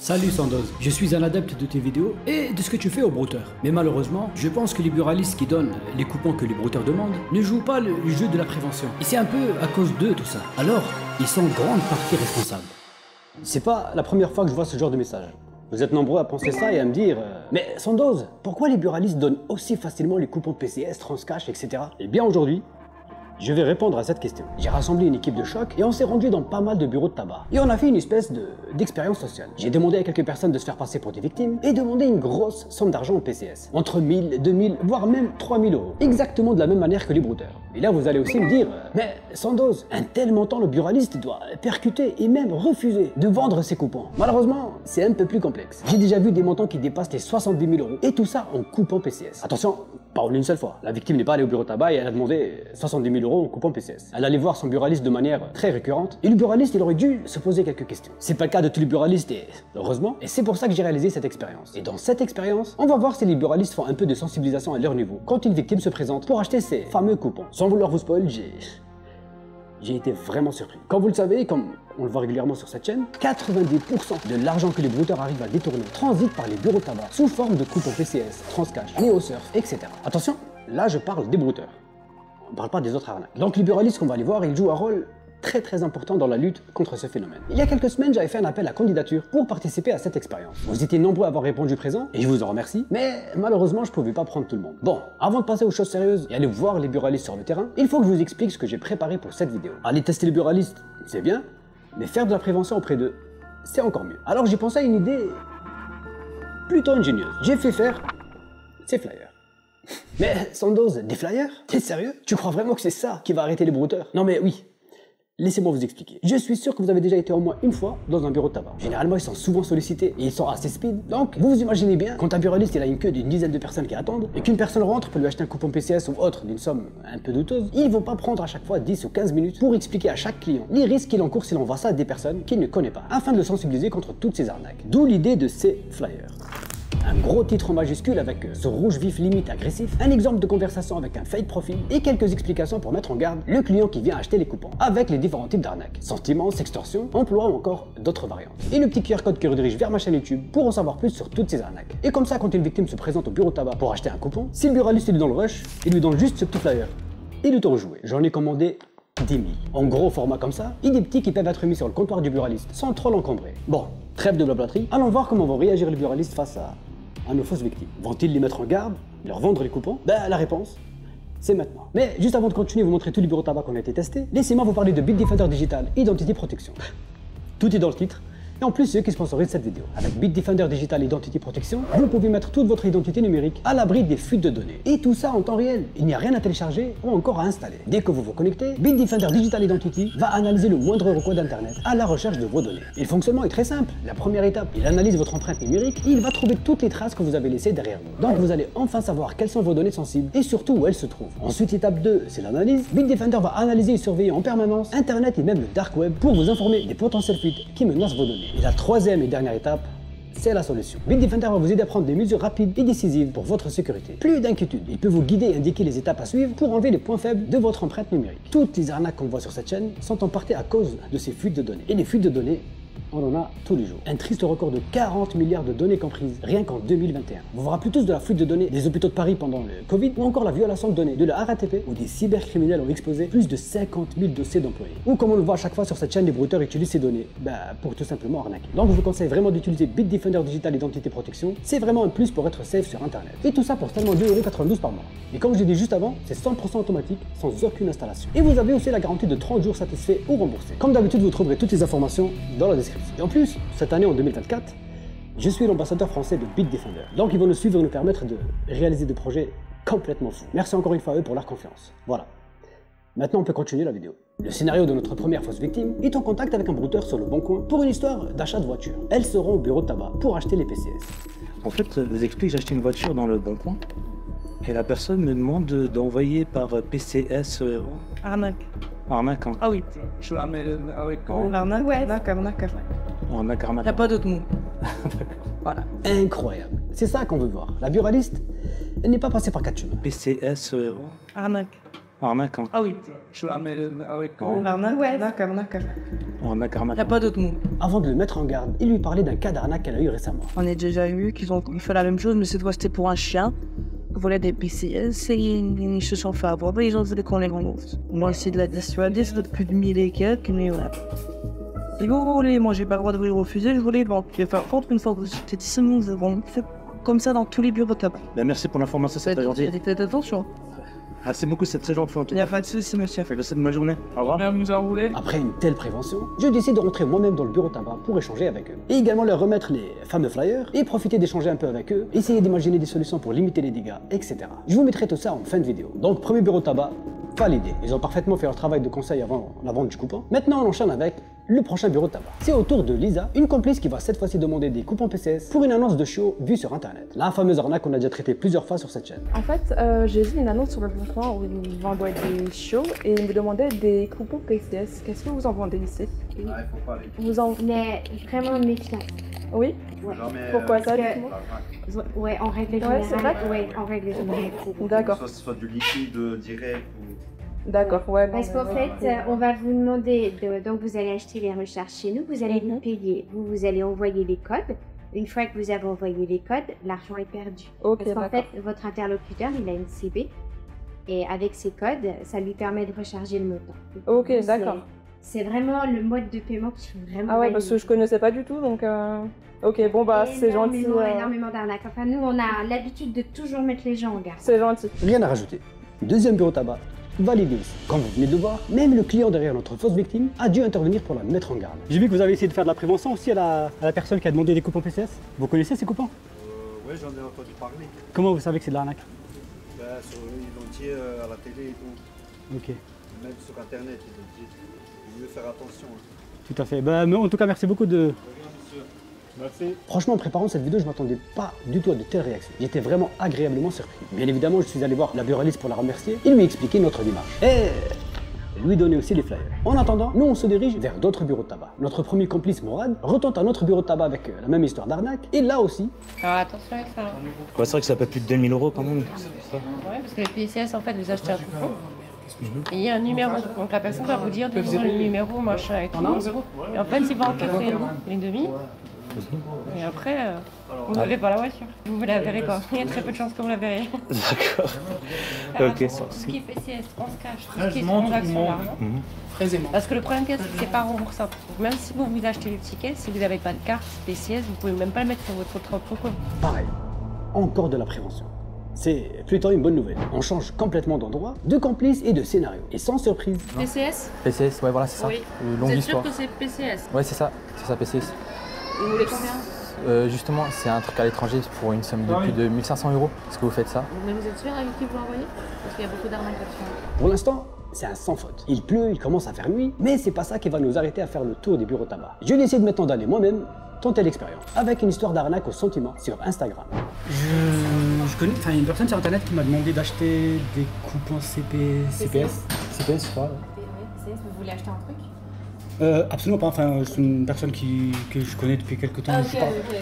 Salut Sandoz, je suis un adepte de tes vidéos et de ce que tu fais aux brouteurs. Mais malheureusement, je pense que les buralistes qui donnent les coupons que les brouteurs demandent ne jouent pas le jeu de la prévention. Et c'est un peu à cause d'eux tout ça. Alors, ils sont en grande partie responsables. C'est pas la première fois que je vois ce genre de message. Vous êtes nombreux à penser ça et à me dire mais Sandoz, pourquoi les buralistes donnent aussi facilement les coupons PCS, Transcash, etc. Eh bien aujourd'hui, je vais répondre à cette question. J'ai rassemblé une équipe de choc et on s'est rendu dans pas mal de bureaux de tabac. Et on a fait une espèce d'expérience sociale. J'ai demandé à quelques personnes de se faire passer pour des victimes et demandé une grosse somme d'argent en PCS. Entre 1000, 2000, voire même 3000 euros. Exactement de la même manière que les brouteurs. Et là vous allez aussi me dire mais Sandoz, un tel montant le buraliste doit percuter et même refuser de vendre ses coupons. Malheureusement, c'est un peu plus complexe. J'ai déjà vu des montants qui dépassent les 70 000 euros et tout ça en coupant PCS. Attention, pas en une seule fois. La victime n'est pas allée au bureau de tabac et elle a demandé 70 000 euros en coupant PCS. Elle allait voir son buraliste de manière très récurrente et le buraliste il aurait dû se poser quelques questions. C'est pas le cas de tous les buralistes et heureusement, et c'est pour ça que j'ai réalisé cette expérience. Et dans cette expérience, on va voir si les buralistes font un peu de sensibilisation à leur niveau quand une victime se présente pour acheter ces fameux coupons. Sans vouloir vous spoil, j'ai été vraiment surpris. Comme vous le savez, comme on le voit régulièrement sur cette chaîne, 90% de l'argent que les brouteurs arrivent à détourner transite par les bureaux de tabac sous forme de coupons PCS, Transcash, NeoSurf, etc. Attention, là je parle des brouteurs. On ne parle pas des autres arnaques. Donc les buralistes qu'on va aller voir, ils jouent un rôle très important dans la lutte contre ce phénomène. Il y a quelques semaines, j'avais fait un appel à candidature pour participer à cette expérience. Vous étiez nombreux à avoir répondu présent et je vous en remercie, mais malheureusement, je pouvais pas prendre tout le monde. Bon, avant de passer aux choses sérieuses et aller voir les buralistes sur le terrain, il faut que je vous explique ce que j'ai préparé pour cette vidéo. Aller tester les buralistes, c'est bien, mais faire de la prévention auprès d'eux, c'est encore mieux. Alors j'ai pensé à une idée plutôt ingénieuse. J'ai fait faire ces flyers. Mais Sandoz, des flyers? T'es sérieux? Tu crois vraiment que c'est ça qui va arrêter les brouteurs? Non mais oui. Laissez-moi vous expliquer. Je suis sûr que vous avez déjà été au moins une fois dans un bureau de tabac. Généralement, ils sont souvent sollicités et ils sont assez speed. Donc, vous vous imaginez bien, quand un buraliste il a une queue d'une dizaine de personnes qui attendent et qu'une personne rentre pour lui acheter un coupon PCS ou autre d'une somme un peu douteuse, ils vont pas prendre à chaque fois 10 ou 15 minutes pour expliquer à chaque client les risques qu'il encourt s'il envoie ça à des personnes qu'il ne connaît pas, afin de le sensibiliser contre toutes ces arnaques. D'où l'idée de ces flyers. Un gros titre en majuscule avec ce rouge vif limite agressif, un exemple de conversation avec un fake profil et quelques explications pour mettre en garde le client qui vient acheter les coupons, avec les différents types d'arnaques, sentiments, sextorsion, emploi ou encore d'autres variantes. Et le petit QR code qui redirige vers ma chaîne YouTube pour en savoir plus sur toutes ces arnaques. Et comme ça, quand une victime se présente au bureau de tabac pour acheter un coupon, si le buraliste est dans le rush, il lui donne juste ce petit flyer. Et le tour joué. J'en ai commandé 10 000. En gros format comme ça, et des petits qui peuvent être mis sur le comptoir du buraliste sans trop l'encombrer. Bon, trêve de blablaterie, allons voir comment vont réagir les buralistes face à nos fausses victimes. Vont-ils les mettre en garde, leur vendre les coupons? Ben la réponse, c'est maintenant. Mais juste avant de continuer et vous montrer tous les bureaux de tabac qu'on a été testés, laissez-moi vous parler de Bitdefender Digital Identity Protection. Tout est dans le titre. Et en plus, c'est eux qui sponsorisent cette vidéo. Avec Bitdefender Digital Identity Protection, vous pouvez mettre toute votre identité numérique à l'abri des fuites de données. Et tout ça en temps réel. Il n'y a rien à télécharger ou encore à installer. Dès que vous vous connectez, Bitdefender Digital Identity va analyser le moindre recours d'internet à la recherche de vos données. Et le fonctionnement est très simple. La première étape, il analyse votre empreinte numérique et il va trouver toutes les traces que vous avez laissées derrière vous. Donc vous allez enfin savoir quelles sont vos données sensibles et surtout où elles se trouvent. Ensuite, étape 2, c'est l'analyse. Bitdefender va analyser et surveiller en permanence Internet et même le dark web pour vous informer des potentielles fuites qui menacent vos données. Et la troisième et dernière étape, c'est la solution. Bitdefender va vous aider à prendre des mesures rapides et décisives pour votre sécurité. Plus d'inquiétude, il peut vous guider et indiquer les étapes à suivre pour enlever les points faibles de votre empreinte numérique. Toutes les arnaques qu'on voit sur cette chaîne sont en partie à cause de ces fuites de données. Et les fuites de données, on en a tous les jours. Un triste record de 40 milliards de données comprises, rien qu'en 2021. Vous vous rappelez tous de la fuite de données des hôpitaux de Paris pendant le Covid, ou encore la violation de données de la RATP, où des cybercriminels ont exposé plus de 50 000 dossiers d'employés. Ou comme on le voit à chaque fois sur cette chaîne, les brouteurs utilisent ces données pour tout simplement arnaquer. Donc je vous conseille vraiment d'utiliser Bitdefender Digital Identity Protection, c'est vraiment un plus pour être safe sur internet. Et tout ça pour seulement 2,92 € par mois. Et comme je l'ai dit juste avant, c'est 100% automatique, sans aucune installation. Et vous avez aussi la garantie de 30 jours satisfaits ou remboursés. Comme d'habitude, vous trouverez toutes les informations dans la description. Et en plus, cette année en 2024, je suis l'ambassadeur français de Bitdefender. Donc ils vont nous suivre et nous permettre de réaliser des projets complètement fous. Merci encore une fois à eux pour leur confiance. Voilà. Maintenant on peut continuer la vidéo. Le scénario de notre première fausse victime est en contact avec un brouteur sur le Bon Coin pour une histoire d'achat de voiture. Elles seront au bureau de tabac pour acheter les PCS. En fait, je vous explique, j'ai acheté une voiture dans le Bon Coin et la personne me demande d'envoyer par PCS... Arnaque. Arnaque, hein. Ah oui. L'arnaque, ouais. Arnaque. Arnaque. T'as pas d'autre mot. Voilà. Incroyable. C'est ça qu'on veut voir. La buraliste, elle n'est pas passée par 4 chemins. PCS... Arnaque. Arnaque, hein. Ah oui. L'arnaque, ouais. D'accord. Arnaque, Il arnaque. n'y a pas d'autre mot. Avant de le mettre en garde, il lui parlait d'un cas d'arnaque qu'elle a eu récemment. On a déjà eu qu'ils ont fait la même chose, mais cette fois c'était pour un chien. Ils voulaient des PCS et ils se sont fait avoir. Ils ont voulu qu'on les rembourse. Moi, c'est de la dissuader, c'est de plus de 1000 et quelques, mais voilà. Et vous voulez, moi j'ai pas le droit de vous les refuser, je voulais le vendre. Et par contre, une fois que vous êtes ici, nous avons fait comme ça dans tous les bureaux de tabac. Ben, merci pour l'information, c'est très gentil. Faites attention. Merci beaucoup, c'est très gentil. Il n'y a pas de souci, monsieur. Passez une bonne journée. Au revoir. Bien vous enrouler. Après une telle prévention, je décide de rentrer moi-même dans le bureau tabac pour échanger avec eux. Et également leur remettre les fameux flyers et profiter d'échanger un peu avec eux, essayer d'imaginer des solutions pour limiter les dégâts, etc. Je vous mettrai tout ça en fin de vidéo. Donc premier bureau tabac, validé. Ils ont parfaitement fait leur travail de conseil avant la vente du coupon. Maintenant on enchaîne avec le prochain bureau tabac. C'est au tour de Lisa, une complice qui va cette fois-ci demander des coupons PCS pour une annonce de show vue sur internet. La fameuse arnaque qu'on a déjà traitée plusieurs fois sur cette chaîne. En fait, j'ai vu une annonce sur le bon coin où ils vendaient des shows et ils me demandaient des coupons PCS. Qu'est-ce que vous en vendez ici? Il faut pas les Vous en... Mais vraiment méfiant. Oui? Ouais. jamais. Pourquoi ça, parce que- dites-moi? Ouais, en règle Ouais, c'est générale. vrai Ouais, en règle générale. D'accord, Soit ce soit du liquide direct ou. d'accord, ouais. Parce non, qu'en mais- fait, on va vous demander, donc vous allez acheter les recharges chez nous, vous allez nous payer, vous allez envoyer les codes. Une fois que vous avez envoyé les codes, l'argent est perdu. Ok, Parce qu'en d'accord. fait, votre interlocuteur, il a une CB. Et avec ces codes, ça lui permet de recharger le montant. Ok, C'est- d'accord. C'est vraiment le mode de paiement qui est vraiment. Ah ouais, parce que je connaissais pas du tout, donc... Ok, bon bah c'est gentil. Énormément d'arnaques. Enfin, nous, on a l'habitude de toujours mettre les gens en garde. C'est gentil. Rien à rajouter. Deuxième bureau tabac, validé aussi. Comme vous venez de le voir, même le client derrière notre fausse victime a dû intervenir pour la mettre en garde. J'ai vu que vous avez essayé de faire de la prévention aussi à la personne qui a demandé des coupons PCS. Vous connaissez ces coupons? Ouais, j'en ai entendu parler. Comment vous savez que c'est de l'arnaque? Sur l'identier à la télé et tout. Ok, Même sur internet, ils ont dit. Il mieux faire attention. tout à fait. Bah, mais en tout cas, merci beaucoup de... Merci. Franchement, en préparant cette vidéo, je m'attendais pas du tout à de telles réactions. J'étais vraiment agréablement surpris. Bien évidemment, je suis allé voir la buraliste pour la remercier et lui expliquer notre démarche. Et lui donner aussi les flyers. En attendant, nous on se dirige vers d'autres bureaux de tabac. Notre premier complice, Morad, retente un autre bureau de tabac avec la même histoire d'arnaque. Et là aussi, Alors attention avec ça. Ouais, c'est vrai que ça peut plus de 2000 € quand même. Ouais, parce que le PCS, en fait, vous achetez un coupon. Et il y a un numéro. Donc la personne va vous dire de le numéro, machin et tout. Et en fait, il va encaisser les demi. Et après, vous n'avez pas la voiture. Vous la verrez pas. Il y a très peu de chances que vous la verrez. D'accord. Alors, Ok, tout ce qui est PCS, on se cache. Tout ce qui est transaction d'argent. Parce que le problème, c'est que c'est pas remboursable. Donc, même si vous vous achetez le ticket, si vous n'avez pas de carte PCS, vous pouvez même pas le mettre sur votre propre compte. pareil, encore de la prévention. C'est plutôt une bonne nouvelle. On change complètement d'endroit, de complices et de scénario. Et sans surprise, PCS? PCS, ouais, voilà, c'est ça. Oui. Longue Vous êtes histoire. sûr que c'est PCS? Ouais, c'est ça PCS. Vous voulez combien? Justement, c'est un truc à l'étranger pour une somme de plus de 1500 €. Est-ce que vous faites ça? Mais vous êtes sûr avec qui vous l'envoyez? Parce qu'il y a beaucoup d'arnaques là-dessus. pour l'instant, c'est un sans faute. Il pleut, il commence à faire nuit, mais c'est pas ça qui va nous arrêter à faire le tour des bureaux tabac. Je décide maintenant d'aller moi-même tenter l'expérience, avec une histoire d'arnaque au sentiment sur Instagram. Je connais, enfin, une personne sur internet qui m'a demandé d'acheter des coupons CPS, je crois. PCS, vous voulez acheter un truc? Absolument pas, enfin, c'est une personne que je connais depuis quelques temps.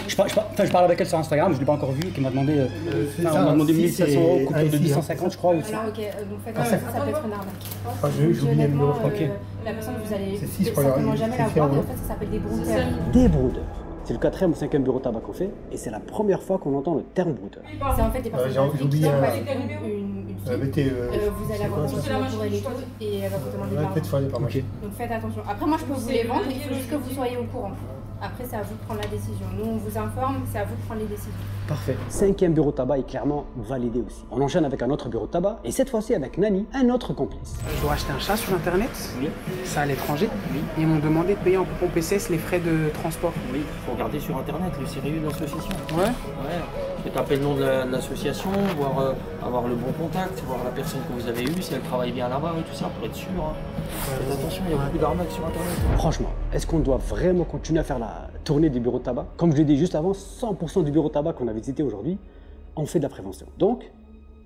Je parle avec elle sur Instagram, je ne l'ai pas encore vue, qui m'a demandé, on m'a demandé 1500 €, coupon de 250 je crois. Ou Alors ok, donc faites attention, ça peut être une arnaque. j'ai oublié le numéro. Ok. La personne, vous allez certainement jamais la voir, et en fait ça s'appelle des brouteurs. Des broodeurs. C'est le 4e ou 5e bureau tabac qu'on fait, et c'est la première fois qu'on entend le terme broodeur. C'est en fait des personnes j'ai oublié qui une fille. Vous allez avoir besoin pour elle et tout, et elle va vous demander de l'argent. Donc faites attention. Après moi je peux vous les vendre, il faut juste que vous soyez au courant. Après c'est à vous de prendre la décision. Nous on vous informe, c'est à vous de prendre les décisions. Parfait. 5e bureau tabac est clairement validé aussi. On enchaîne avec un autre bureau tabac, et cette fois-ci avec Nani, un autre complice. Je dois acheter un chat sur internet, Oui. ça à l'étranger. Oui. Ils m'ont demandé de payer en coupon PCS les frais de transport. Oui, faut regarder sur internet le sérieux de l'association. Ouais. Ouais. Et taper le nom de l'association, voir avoir le bon contact, voir la personne que vous avez eue, si elle travaille bien là-bas et tout ça, pour être sûr. Hein. Faites attention, il y a beaucoup d'arnaques sur internet. Franchement, est-ce qu'on doit vraiment continuer à faire la tournée des bureaux de tabac? Comme je l'ai dit juste avant, 100% du bureau de tabac qu'on a visité aujourd'hui, on fait de la prévention. Donc,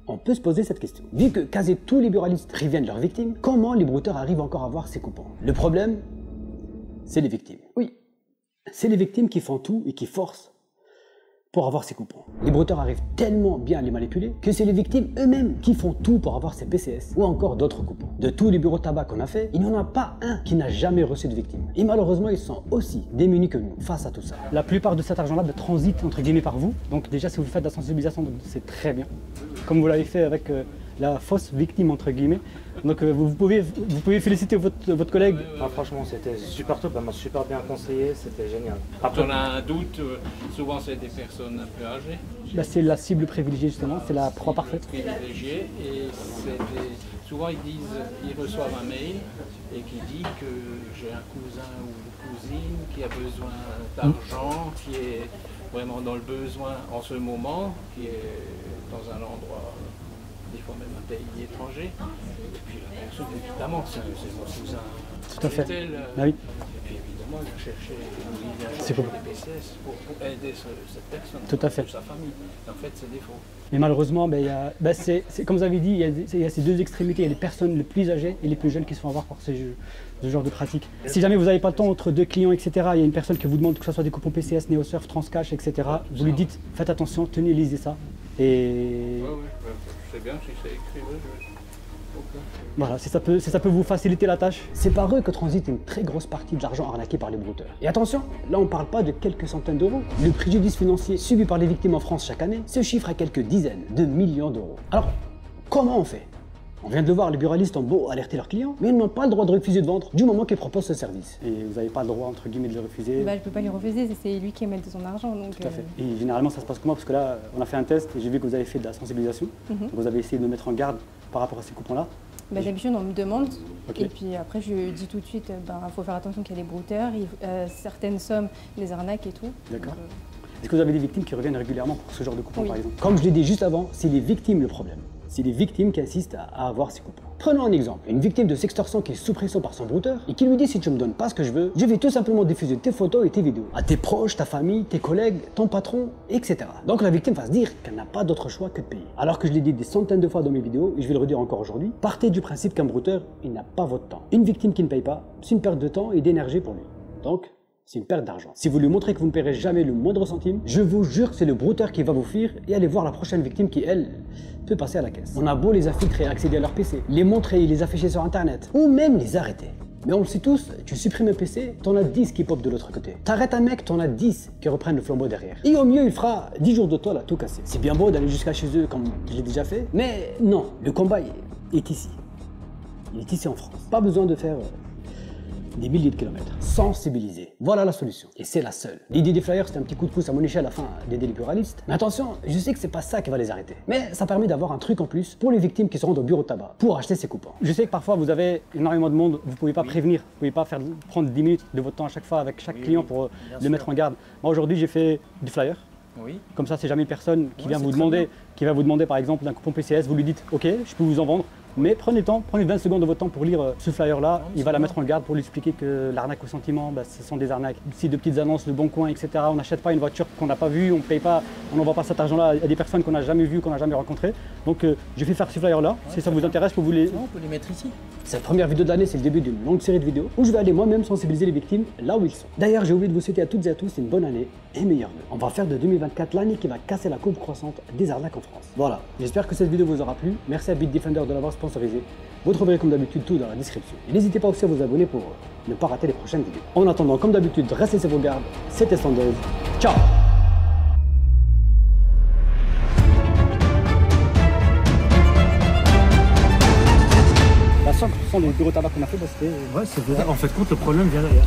on peut se poser cette question. Vu que quasi tous les buralistes préviennent leurs victimes, comment les brouteurs arrivent encore à avoir ces coupons? Le problème, c'est les victimes. Oui, c'est les victimes qui font tout et qui forcent pour avoir ces coupons. Les brouteurs arrivent tellement bien à les manipuler que c'est les victimes eux-mêmes qui font tout pour avoir ces PCS ou encore d'autres coupons. De tous les bureaux de tabac qu'on a fait, il n'y en a pas un qui n'a jamais reçu de victime. Et malheureusement, ils sont aussi démunis que nous face à tout ça. La plupart de cet argent-là transite entre guillemets par vous. Donc déjà, si vous faites de la sensibilisation, c'est très bien. Comme vous l'avez fait avec la fausse victime entre guillemets. Donc vous pouvez féliciter votre collègue. Ah, franchement, c'était super top, elle m'a super bien conseillé, c'était génial. Quand on a un doute, souvent c'est des personnes un peu âgées. Là, c'est la cible privilégiée justement, c'est la proie parfaite. Privilégiée, et souvent ils reçoivent un mail et qui dit que j'ai un cousin ou une cousine qui a besoin d'argent, qui est vraiment dans le besoin en ce moment, qui est dans un endroit, des fois même un pays étranger. Et puis la personne, évidemment, c'est mon cousin. Tout à fait. Ah oui. Et puis évidemment, il vient chercher des PCS pour aider cette personne, tout à fait. Pour sa famille. En fait, c'est des faux. Mais malheureusement, c'est comme vous avez dit, il y a ces deux extrémités. Il y a les personnes les plus âgées et les plus jeunes qui se font avoir par ce genre de pratique. Si jamais vous n'avez pas le temps entre deux clients, etc., il y a une personne qui vous demande que ce soit des coupons PCS, NeoSurf, Transcash, etc., vous lui dites, faites attention, tenez, lisez ça. Et... c'est bien si c'est écrit, Voilà, si ça peut vous faciliter la tâche. C'est par eux que transite une très grosse partie de l'argent arnaqué par les brouteurs. Et attention, là on parle pas de quelques centaines d'euros. Le préjudice financier subi par les victimes en France chaque année se chiffre à quelques dizaines de millions d'euros. Alors, comment on fait? On vient de le voir, les buralistes ont beau alerter leurs clients, mais ils n'ont pas le droit de refuser de vendre du moment qu'ils proposent ce service. Et vous n'avez pas le droit, entre guillemets, de le refuser. Je peux pas lui refuser, c'est lui qui émet son argent. Donc tout à fait. Et généralement, ça se passe comment? Parce que là, on a fait un test et j'ai vu que vous avez fait de la sensibilisation. Donc vous avez essayé de me mettre en garde par rapport à ces coupons-là. D'habitude, on me demande, et puis après, je dis tout de suite, faut faire attention qu'il y a des brouteurs, certaines sommes, des arnaques et tout. D'accord. Est-ce que vous avez des victimes qui reviennent régulièrement pour ce genre de coupons, par exemple? Comme je l'ai dit juste avant, c'est les victimes le problème. C'est les victimes qui insistent à avoir ces coupons. Prenons un exemple, une victime de sextorsion qui est sous pression par son brouteur et qui lui dit si tu me donnes pas ce que je veux, je vais tout simplement diffuser tes photos et tes vidéos à tes proches, ta famille, tes collègues, ton patron, etc. Donc la victime va se dire qu'elle n'a pas d'autre choix que de payer. Alors que je l'ai dit des centaines de fois dans mes vidéos et je vais le redire encore aujourd'hui, partez du principe qu'un brouteur, il n'a pas votre temps. Une victime qui ne paye pas, c'est une perte de temps et d'énergie pour lui. Donc, c'est une perte d'argent. Si vous lui montrez que vous ne paierez jamais le moindre centime, je vous jure que c'est le brouteur qui va vous fuir et aller voir la prochaine victime qui, elle, peut passer à la caisse. On a beau les infiltrer et accéder à leur PC, les montrer et les afficher sur internet, ou même les arrêter. Mais on le sait tous, tu supprimes un PC, t'en as 10 qui pop de l'autre côté. T'arrêtes un mec, t'en as 10 qui reprennent le flambeau derrière. Et au mieux, il fera 10 jours de toile à tout casser. C'est bien beau d'aller jusqu'à chez eux comme je l'ai déjà fait, mais non, le combat est ici. Il est ici en France. Pas besoin de faire des milliers de kilomètres. Sensibiliser. Voilà la solution. Et c'est la seule. L'idée des flyers, c'était un petit coup de pouce à mon échelle afin d'aider les pluralistes. Mais attention, je sais que c'est pas ça qui va les arrêter. Mais ça permet d'avoir un truc en plus pour les victimes qui se rendent au bureau de tabac pour acheter ces coupons. Je sais que parfois vous avez énormément de monde, vous pouvez pas prévenir, vous pouvez pas prendre 10 minutes de votre temps à chaque fois avec chaque client pour le mettre en garde. Moi aujourd'hui j'ai fait du flyer. Oui. Comme ça, c'est jamais personne qui vient vous demander, par exemple d'un coupon PCS, vous lui dites ok, je peux vous en vendre. Mais prenez le temps, prenez 20 secondes de votre temps pour lire ce flyer-là. Il va la mettre en garde pour lui expliquer que l'arnaque au sentiment, ce sont des arnaques. Ici, de petites annonces, le bon coin, etc. On n'achète pas une voiture qu'on n'a pas vue, on ne paye pas, on n'envoie pas cet argent-là à des personnes qu'on n'a jamais vues, qu'on n'a jamais rencontrées. Donc, je vais faire ce flyer-là. Si ça vous intéresse, vous les... On peut les mettre ici. Cette première vidéo de l'année, c'est le début d'une longue série de vidéos où je vais aller moi-même sensibiliser les victimes là où ils sont. D'ailleurs, j'ai oublié de vous souhaiter à toutes et à tous une bonne année et meilleurs vœux. On va faire de 2024 l'année qui va casser la courbe croissante des arnaques en France. Voilà, j'espère que cette vidéo vous aura plu. Merci à Bitdefender de l'avoir sponsorisé. Vous trouverez comme d'habitude tout dans la description. Et n'hésitez pas aussi à vous abonner pour ne pas rater les prochaines vidéos. En attendant, comme d'habitude, restez sur vos gardes. C'était Sandoz. Ciao! La 100% des bureaux de tabac qu'on a fait, c'était... Ouais, c'est vrai. En fait, compte, le problème vient derrière.